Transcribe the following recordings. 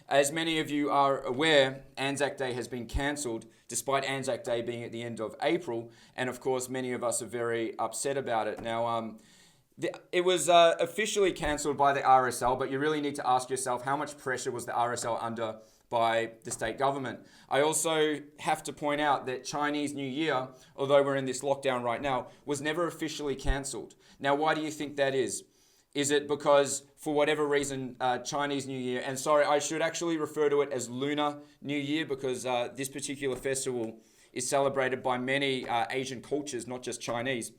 As many of you are aware, ANZAC Day has been cancelled, despite ANZAC Day being at the end of April, and of course many of us are very upset about it. Now, it was officially cancelled by the RSL, but you really need to ask yourself, how much pressure was the RSL under by the state government? I also have to point out that Chinese New Year, although we're in this lockdown right now, was never officially cancelled. Now, why do you think that is? Is it because, for whatever reason, Chinese New Year, and sorry, I should actually refer to it as Lunar New Year, because this particular festival is celebrated by many Asian cultures, not just Chinese.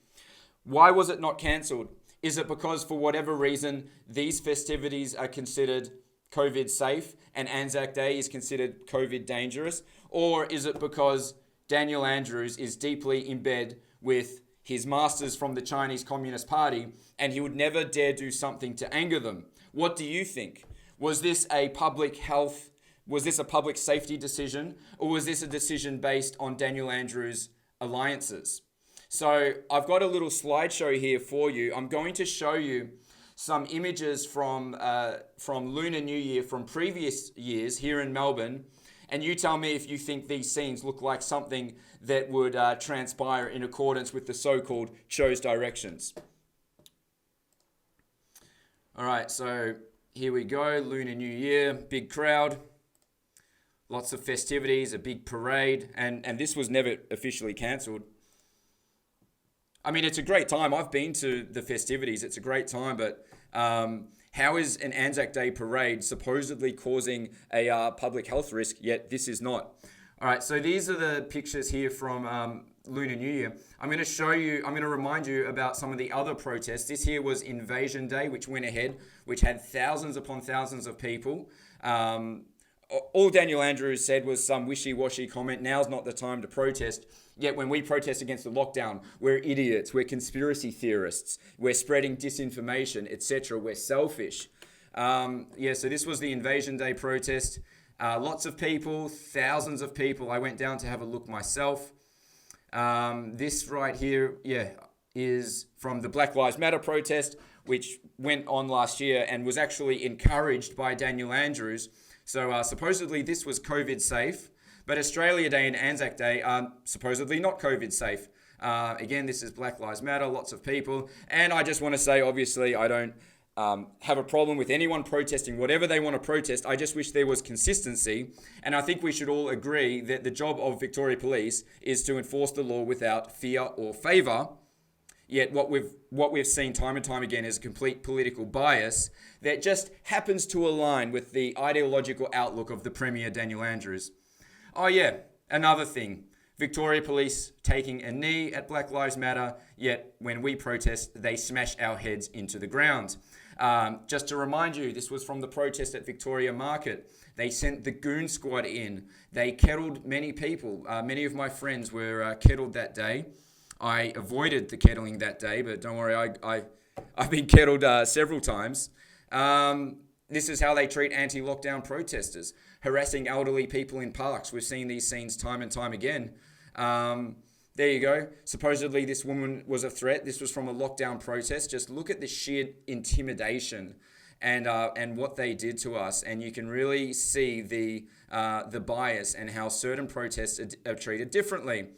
Why was it not cancelled? Is it because, for whatever reason, these festivities are considered COVID safe and ANZAC Day is considered COVID dangerous? Or is it because Daniel Andrews is deeply in bed with his masters from the Chinese Communist Party and he would never dare do something to anger them? What do you think? Was this a public safety decision, or was this a decision based on Daniel Andrews' alliances? So I've got a little slideshow here for you. I'm going to show you some images from Lunar New Year from previous years here in Melbourne, and you tell me if you think these scenes look like something that would transpire in accordance with the so-called show's directions. All right, so here we go, Lunar New Year, big crowd, lots of festivities, a big parade, and this was never officially cancelled. I mean, it's a great time. I've been to the festivities. It's a great time, but how is an ANZAC Day parade supposedly causing a public health risk, yet this is not? All right, so these are the pictures here from Lunar New Year. I'm going to remind you about some of the other protests. This here was Invasion Day, which went ahead, which had thousands upon thousands of people. All Daniel Andrews said was some wishy-washy comment, now's not the time to protest. Yet when we protest against the lockdown, we're idiots, we're conspiracy theorists, we're spreading disinformation, etc. We're selfish. So this was the Invasion Day protest. Lots of people, thousands of people. I went down to have a look myself. This right here, is from the Black Lives Matter protest, which went on last year and was actually encouraged by Daniel Andrews. So supposedly this was COVID safe, but Australia Day and ANZAC Day are supposedly not COVID safe. Again, this is Black Lives Matter, lots of people. And I just want to say, obviously, I don't have a problem with anyone protesting whatever they want to protest. I just wish there was consistency. And I think we should all agree that the job of Victoria Police is to enforce the law without fear or favour. Yet what we've seen time and time again is a complete political bias that just happens to align with the ideological outlook of the Premier Daniel Andrews. Oh yeah, another thing. Victoria Police taking a knee at Black Lives Matter, yet when we protest, they smash our heads into the ground. Just to remind you, this was from the protest at Victoria Market. They sent the goon squad in. They kettled many people. Many of my friends were kettled that day. I avoided the kettling that day, but don't worry, I've been kettled several times. This is how they treat anti-lockdown protesters, harassing elderly people in parks. We've seen these scenes time and time again. There you go. Supposedly this woman was a threat. This was from a lockdown protest. Just look at the sheer intimidation and what they did to us, and you can really see the bias and how certain protests are treated differently.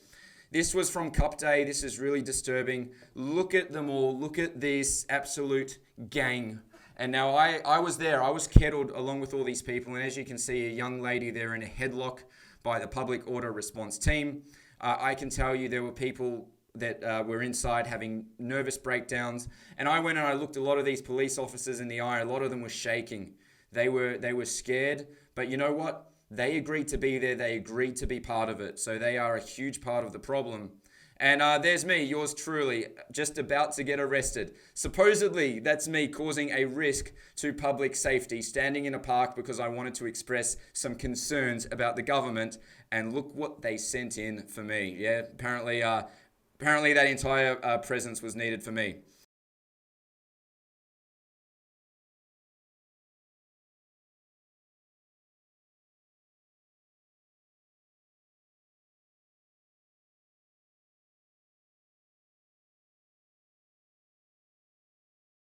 This was from Cup Day. This is really disturbing. Look at them all. Look at this absolute gang. And now I was there. I was kettled along with all these people. And as you can see, a young lady there in a headlock by the public order response team. I can tell you there were people that were inside having nervous breakdowns. And I went and I looked a lot of these police officers in the eye. A lot of them were shaking. They were scared. But you know what? They agreed to be there. They agreed to be part of it. So they are a huge part of the problem. And there's me, yours truly, just about to get arrested. Supposedly, that's me causing a risk to public safety, standing in a park because I wanted to express some concerns about the government. And look what they sent in for me. Yeah, apparently that entire presence was needed for me.